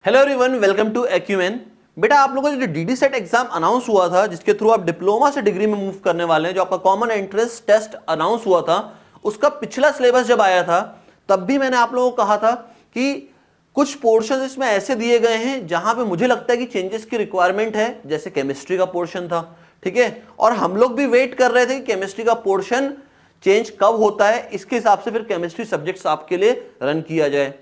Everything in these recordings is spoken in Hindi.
हेलो एवरीवन, वेलकम टू एक्यूएन। बेटा, आप लोगों का जो डीडी सेट एग्जाम अनाउंस हुआ था, जिसके थ्रू आप डिप्लोमा से डिग्री में मूव करने वाले हैं, जो आपका कॉमन एंट्रेंस टेस्ट अनाउंस हुआ था, उसका पिछला सिलेबस जब आया था तब भी मैंने आप लोगों को कहा था कि कुछ पोर्शन इसमें ऐसे दिए गए हैं जहां पे मुझे लगता है कि चेंजेस की रिक्वायरमेंट है। जैसे केमिस्ट्री का पोर्शन था, ठीक है, और हम लोग भी वेट कर रहे थे कि केमिस्ट्री का पोर्शन चेंज कब होता है, इसके हिसाब से फिर केमिस्ट्री सब्जेक्ट्स आपके लिए रन किया जाए।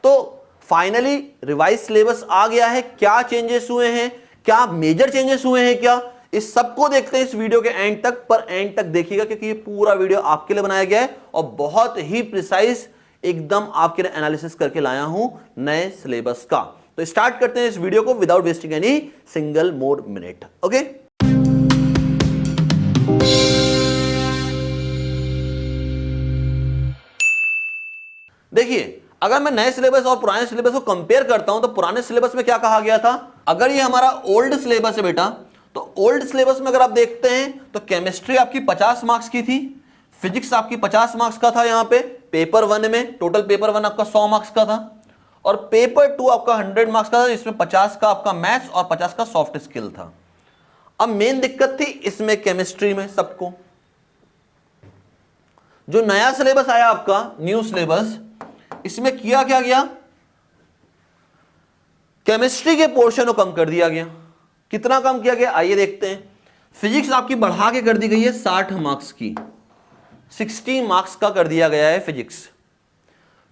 तो फाइनली रिवाइज सिलेबस आ गया है। क्या चेंजेस हुए हैं, क्या मेजर चेंजेस हुए हैं, क्या, इस सबको देखते हैं इस वीडियो के एंड तक। पर एंड तक देखिएगा क्योंकि ये पूरा वीडियो आपके लिए बनाया गया है और बहुत ही प्रिसाइज एकदम आपके लिए एनालिसिस करके लाया हूं नए सिलेबस का। तो स्टार्ट करते हैं इस वीडियो को without wasting any single more minute. Okay, देखिए, अगर मैं नए सिलेबस और पुराने सिलेबस को कंपेयर करता हूं तो पुराने सिलेबस में क्या कहा गया था। अगर ये हमारा ओल्ड सिलेबस है बेटा, तो ओल्ड सिलेबस में अगर आप देखते हैं तो केमिस्ट्री आपकी 50 मार्क्स की थी, फिजिक्स आपकी 50 मार्क्स का था। यहां पे पेपर 1 में टोटल पेपर 1 आपका 100 मार्क्स का था और पेपर 2 आपका 100 मार्क्स का था, जिसमें 50 का आपका मैथ्स और 50 का सॉफ्ट स्किल था। अब मेन दिक्कत थी इसमें केमिस्ट्री में सबको। जो नया सिलेबस आया आपका, न्यू सिलेबस, इसमें किया क्या गया, केमिस्ट्री के पोर्शन को कम कर दिया गया। कितना कम किया गया, आइए देखते हैं। फिजिक्स आपकी बढ़ा के कर दी गई है 60 मार्क्स की, 60 मार्क्स का कर दिया गया है फिजिक्स।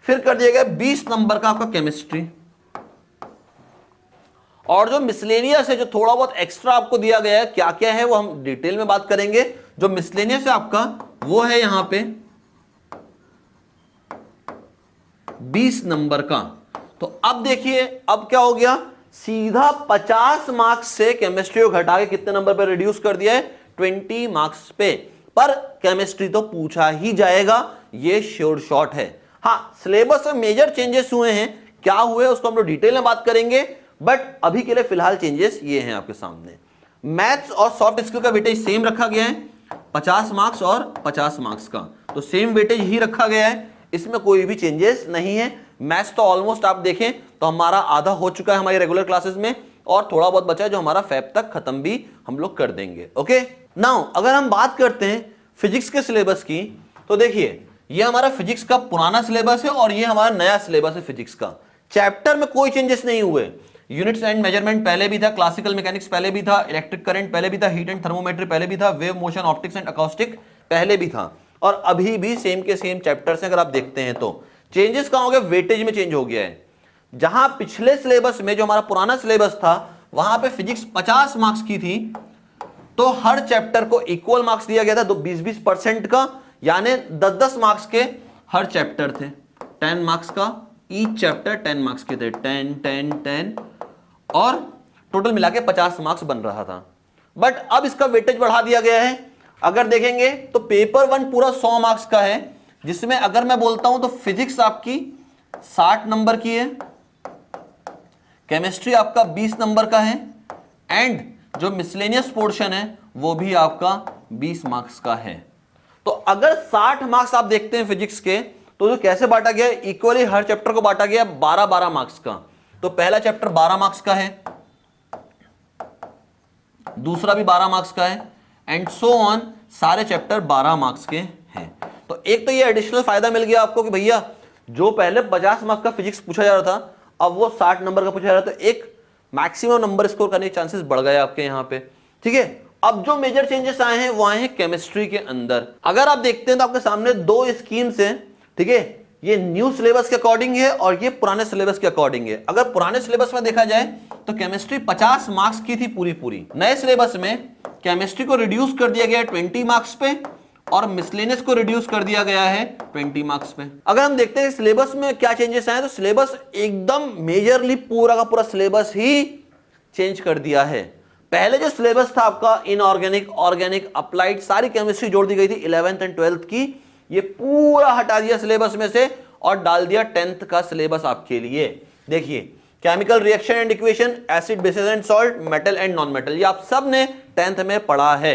फिर कर दिया गया 20 नंबर का आपका केमिस्ट्री, और जो मिसलेनियस है, जो थोड़ा बहुत एक्स्ट्रा आपको दिया गया है, क्या क्या है वो हम डिटेल में बात करेंगे। जो मिसलेनियस है आपका वो है यहां पे 20 नंबर का। तो अब देखिए, अब क्या हो गया, सीधा 50 मार्क्स से केमिस्ट्री को घटा के कितने नंबर पे रिड्यूस कर दिया है, 20 मार्क्स पे। पर केमिस्ट्री तो पूछा ही जाएगा, ये श्योर शॉट है। हाँ, सिलेबस में मेजर चेंजेस हुए हैं, क्या हुए उसको हम लोग डिटेल में बात करेंगे, बट अभी के लिए फिलहाल चेंजेस ये हैं आपके सामने। मैथ्स और सॉफ्ट स्किल का वेटेज सेम रखा गया है, 50 मार्क्स और 50 मार्क्स का, तो सेम वेटेज ही रखा गया है, इसमें कोई भी चेंजेस नहीं है। मैथ्स तो ऑलमोस्ट आप देखें तो हमारा आधा हो चुका है हमारी रेगुलर क्लासेस में, और थोड़ा बहुत बचा है जो हमारा फैब तक खत्म भी हम लोग कर देंगे। ओके, नाउ अगर हम बात करते हैं फिजिक्स के सिलेबस की, तो देखिए ये हमारा फिजिक्स का पुराना सिलेबस है और ये हमारा नया सिलेबस है फिजिक्स का। चैप्टर में कोई चेंजेस नहीं हुए। यूनिट्स एंड मेजरमेंट पहले भी था, क्लासिकल मैकेनिक्स पहले भी था, इलेक्ट्रिक करंट पहले भी था, हीट एंड थर्मोमेट्री पहले भी था, wave motion, optics and acoustic पहले भी था, और अभी भी सेम के सेम चैप्टर्स हैं। अगर आप देखते हैं तो चेंजेस कहां हो गया, वेटेज में चेंज हो गया है। जहां पिछले सिलेबस में जो हमारा पुराना सिलेबस था वहां पे फिजिक्स 50 मार्क्स की थी, तो हर चैप्टर को इक्वल मार्क्स दिया गया था, 20-20% का, यानी 10-10 मार्क्स के हर चैप्टर थे। 10 मार्क्स का ईच चैप्टर 10 मार्क्स के थे, 10 और टोटल मिला के 50 मार्क्स बन रहा था। बट अब इसका वेटेज बढ़ा दिया गया है। अगर देखेंगे तो पेपर 1 पूरा 100 मार्क्स का है, जिसमें अगर मैं बोलता हूं तो फिजिक्स आपकी 60 नंबर की है, केमिस्ट्री आपका 20 नंबर का है, एंड जो मिसलेनियस पोर्शन है वो भी आपका 20 मार्क्स का है। तो अगर 60 मार्क्स आप देखते हैं फिजिक्स के, तो जो कैसे बांटा गया है, इक्वली हर चैप्टर को बांटा गया 12-12 मार्क्स का। तो पहला चैप्टर 12 मार्क्स का है, दूसरा भी 12 मार्क्स का है, एंड सो ऑन, सारे चैप्टर 12 मार्क्स के हैं। तो एक तो ये एडिशनल फायदा मिल गया आपको कि भैया जो पहले 50 मार्क्स का फिजिक्स पूछा जा रहा था, अब वो 60 नंबर का पूछा जा रहा था, तो एक मैक्सिमम नंबर स्कोर करने के चांसेस बढ़ गए आपके यहां पे। ठीक है, अब जो मेजर चेंजेस आए हैं वो आए हैं केमिस्ट्री के अंदर। अगर आप देखते हैं तो आपके सामने 2 स्कीम्स हैं, ठीक है, ये न्यू सिलेबस के अकॉर्डिंग है और ये पुराने सिलेबस के अकॉर्डिंग है। अगर पुराने सिलेबस में देखा जाए तो केमिस्ट्री 50 मार्क्स की थी पूरी पूरी। नए सिलेबस में केमिस्ट्री को रिड्यूस कर दिया गया है 20 मार्क्स पे, और मिसलेनियस को रिड्यूस कर दिया गया है 20 मार्क्स पे। अगर हम देखते हैं सिलेबस में क्या चेंजेस आए, तो सिलेबस एकदम मेजरली पूरा का पूरा सिलेबस ही चेंज कर दिया है। पहले जो सिलेबस था आपका इनऑर्गेनिक, ऑर्गेनिक, अप्लाइड, सारी केमिस्ट्री जोड़ दी गई थी 11th एंड 12th की, ये पूरा हटा दिया सिलेबस में से और डाल दिया 10th का सिलेबस आपके लिए। देखिए, chemical reaction and equation, acid, basis and salt, metal and non metal, ये आप सब ने 10th में पढ़ा है।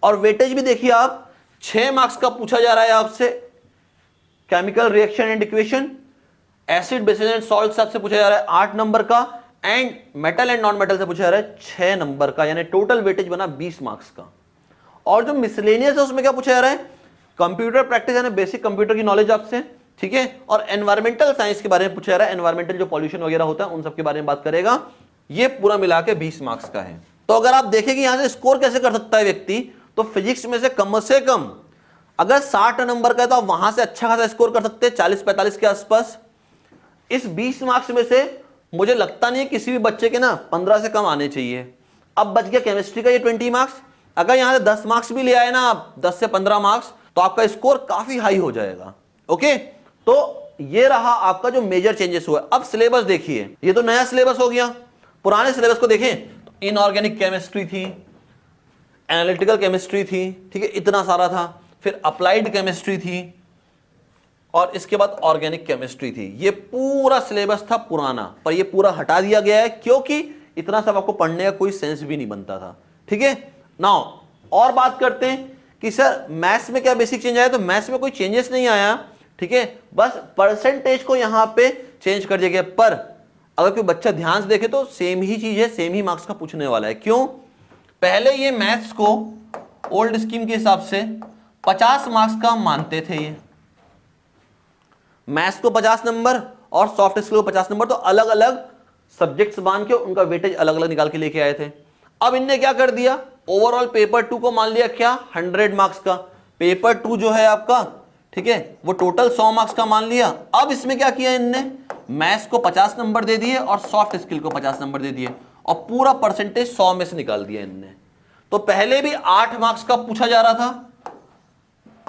और वेटेज भी देखिए आप, 6 मार्क्स का पूछा जा रहा है आपसे chemical reaction and equation, acid basis and salt से आपसे पूछा जा रहा है 8 नंबर का, and metal and non metal से पूछा जा रहा है 6 नंबर का, यानी टोटल वेटेज बना 20 मार्क्स का। और जो मिसलेनियस है उसमें क्या पूछा जा रहा है, कंप्यूटर प्रैक्टिस यानी बेसिक कंप्यूटर की नॉलेज आपसे, ठीक है, और एनवायरमेंटल साइंस के बारे में पूछा जा रहा है, एनवायरमेंटल जो पॉल्यूशन वगैरह होता है उन सब के बारे में बात करेगा। ये पूरा मिला के 20 मार्क्स का है। तो अगर आप देखें कि यहां से स्कोर कैसे कर सकता है व्यक्ति, तो फिजिक्स में से कम अगर 60 नंबर का है तो आप वहां से अच्छा खासा स्कोर कर सकते हैं 40-45 के आसपास। इस 20 मार्क्स में से मुझे लगता नहीं है किसी भी बच्चे के ना 15 से कम आने चाहिए। अब बच गया केमिस्ट्री का ये 20 मार्क्स। अगर यहां से 10 मार्क्स भी ले आए ना आप, 10 से 15 मार्क्स, तो आपका स्कोर काफी हाई हो जाएगा। ओके, तो ये रहा आपका जो मेजर चेंजेस हुआ। अब सिलेबस देखिए, ये तो नया सिलेबस हो गया। पुराने सिलेबस को देखें तो इनऑर्गेनिक केमिस्ट्री थी, एनालिटिकल केमिस्ट्री थी, ठीक है, इतना सारा था, फिर अप्लाइड केमिस्ट्री थी, और इसके बाद ऑर्गेनिक केमिस्ट्री थी। ये पूरा सिलेबस था पुराना, पर ये पूरा हटा दिया गया है क्योंकि इतना सब आपको पढ़ने का कोई सेंस भी नहीं बनता था। ठीक है, नाउ और बात करते हैं कि सर मैथ्स में क्या बेसिक चेंज आया। तो मैथ्स में कोई चेंजेस नहीं आया, ठीक है, बस परसेंटेज को यहां पे चेंज कर दिया गया। पर अगर कोई बच्चा ध्यान से देखे तो सेम ही चीज है, सेम ही मार्क्स का पूछने वाला है। क्यों, पहले ये मैथ्स को ओल्ड स्कीम के हिसाब से 50 मार्क्स का मानते थे। ये मैथ्स को 50 नंबर और सॉफ्ट स्किल को 50 नंबर, तो अलग अलग सब्जेक्ट्स मान के उनका वेटेज अलग अलग निकाल के लेके आए थे। अब इनने क्या कर दिया, ओवरऑल पेपर 2 को मान लिया क्या 100 मार्क्स का। पेपर 2 जो है आपका, ठीक है, वो टोटल 100 मार्क्स का मान लिया। अब इसमें क्या किया इनने, मैथ्स को 50 नंबर दे दिए और सॉफ्ट स्किल को 50 नंबर दे दिए, और पूरा परसेंटेज 100 में से निकाल दिया इनने। तो पहले भी 8 मार्क्स का पूछा जा रहा था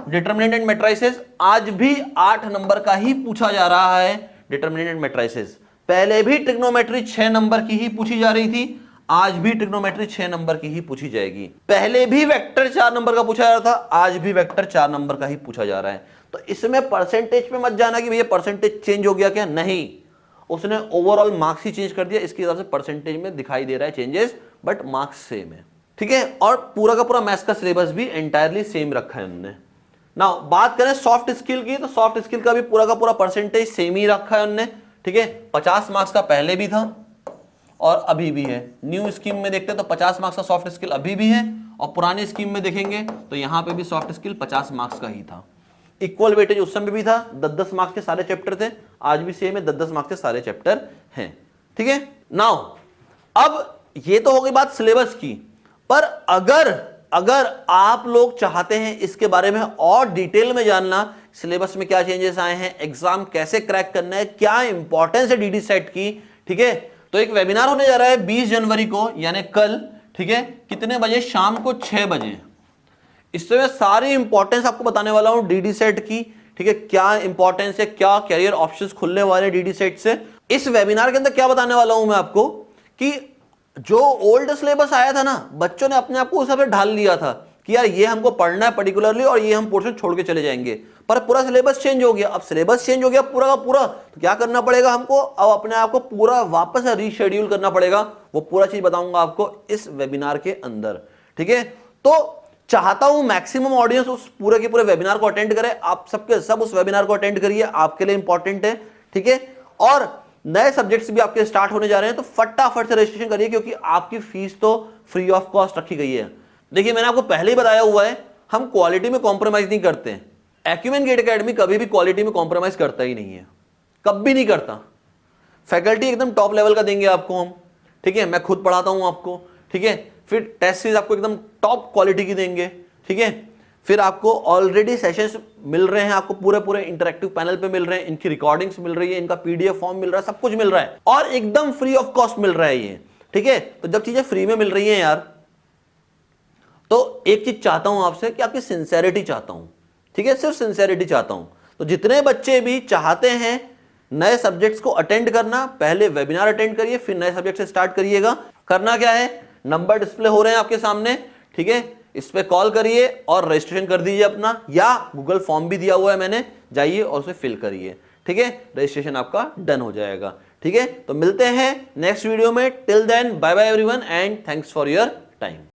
डिटरमिनेंट एंड मैट्रिसेस, आज भी 8 नंबर का ही पूछा जा रहा है डिटरमिनेंट एंड मैट्रिसेस। पहले भी ट्रिग्नोमेट्री 6 नंबर की ही पूछी जा रही थी, आज भी ट्रिग्नोमेट्री 6 नंबर की ही पूछी जाएगी। पहले भी वेक्टर 4 नंबर का पूछा जा रहा था, आज भी वेक्टर 4 नंबर का ही पूछा जा रहा है। तो इसमें परसेंटेज पे मत जाना कि भैया परसेंटेज चेंज हो गया क्या, नहीं, उसने ओवरऑल मार्क्स ही चेंज कर दिया। इसके हिसाब से परसेंटेज में दिखाई दे रहा है चेंजेस, बट मार्क्स सेम है। ठीक है, और पूरा का पूरा मैथ्स का सिलेबस भी एंटायरली सेम रखा है उन्होंने। ना बात करें सॉफ्ट स्किल की, तो सॉफ्ट स्किल का भी पूरा का पूरा परसेंटेज सेम ही रखा है उन्होंने। ठीक है, 50 मार्क्स का पहले भी था और अभी भी है। न्यू स्कीम में देखते हैं तो 50 मार्क्स का सॉफ्ट स्किल अभी भी है, और पुरानी स्कीम में देखेंगे तो यहां पे भी सॉफ्ट स्किल 50 मार्क्स का ही था। इक्वल वेटेज उस समय भी था, 10-10 मार्क्स के सारे चैप्टर थे, आज भी सेम है, 10-10 मार्क्स के सारे चैप्टर हैं। ठीक है, नाउ अब ये तो हो गई बात सिलेबस की, पर अगर आप लोग चाहते हैं इसके बारे में और डिटेल में जानना, सिलेबस में क्या चेंजेस आए हैं, एग्जाम कैसे क्रैक करना है, क्या इंपॉर्टेंस है डीडी सेट की, ठीक है, तो एक वेबिनार होने जा रहा है 20 जनवरी को, यानी कल। ठीक है, कितने बजे, शाम को 6 बजे। इससे मैं सारी इंपॉर्टेंस आपको बताने वाला हूं डीडी सेट की। ठीक है, क्या इंपॉर्टेंस है, क्या कैरियर ऑप्शंस खुलने वाले डीडी सेट से। इस वेबिनार के अंदर क्या बताने वाला हूं मैं आपको कि जो ओल्ड सिलेबस आया था ना, बच्चों ने अपने आप को उस हिसाब से ढाल लिया था कि यार ये हमको पढ़ना है पर्टिकुलरली और ये हम पोर्शन छोड़ के चले जाएंगे, पर पूरा सिलेबस चेंज हो गया। अब सिलेबस चेंज हो गया पूरा का पूरा, तो क्या करना पड़ेगा हमको, अब अपने आप को पूरा वापस से रीशेड्यूल करना पड़ेगा। वो पूरा चीज बताऊंगा आपको इस वेबिनार के अंदर। ठीक है, तो चाहता हूं मैक्सिमम ऑडियंस उस पूरे के पूरे वेबिनार को अटेंड करे। आप सबके सब उस वेबिनार को अटेंड करिए, आपके लिए इंपॉर्टेंट है। ठीक है, और नए सब्जेक्ट्स भी आपके स्टार्ट होने जा रहे हैं, तो फटाफट से रजिस्ट्रेशन करिए, क्योंकि आपकी फीस तो फ्री ऑफ कॉस्ट रखी गई है। देखिए, मैंने आपको पहले ही बताया हुआ है, हम क्वालिटी में कॉम्प्रोमाइज नहीं करते हैं। एक्यूमेन गेट एकेडमी कभी भी क्वालिटी में कॉम्प्रोमाइज करता ही नहीं है, कभी नहीं करता। फैकल्टी एकदम टॉप लेवल का देंगे आपको हम। ठीक है, मैं खुद पढ़ाता हूं आपको। ठीक है, फिर टेस्ट सीरीज आपको एकदम टॉप क्वालिटी की देंगे। ठीक है, फिर आपको ऑलरेडी सेशंस मिल रहे हैं, आपको पूरे पूरे इंटरेक्टिव पैनल पे मिल रहे हैं, इनकी रिकॉर्डिंग्स मिल रही है, इनका पीडीएफ फॉर्म मिल रहा है, सब कुछ मिल रहा है और एकदम फ्री ऑफ कॉस्ट मिल रहा है ये। ठीक है, तो जब चीजें फ्री में मिल रही हैं यार, तो एक चीज चाहता हूं आपसे कि आपकी सिंसेरिटी चाहता हूं। ठीक है, सिर्फ सिंसेरिटी चाहता हूं। तो जितने बच्चे भी चाहते हैं नए सब्जेक्ट्स को अटेंड करना, पहले वेबिनार अटेंड करिए, फिर नए सब्जेक्ट से स्टार्ट करिएगा। करना क्या है, नंबर डिस्प्ले हो रहे हैं आपके सामने। ठीक है, इस पे कॉल करिए और रजिस्ट्रेशन कर दीजिए अपना, या गूगल फॉर्म भी दिया हुआ है मैंने, जाइए और उसे फिल करिए। ठीक है, रजिस्ट्रेशन आपका डन हो जाएगा। ठीक है, तो मिलते हैं नेक्स्ट वीडियो में। Till then bye bye everyone and thanks for your time.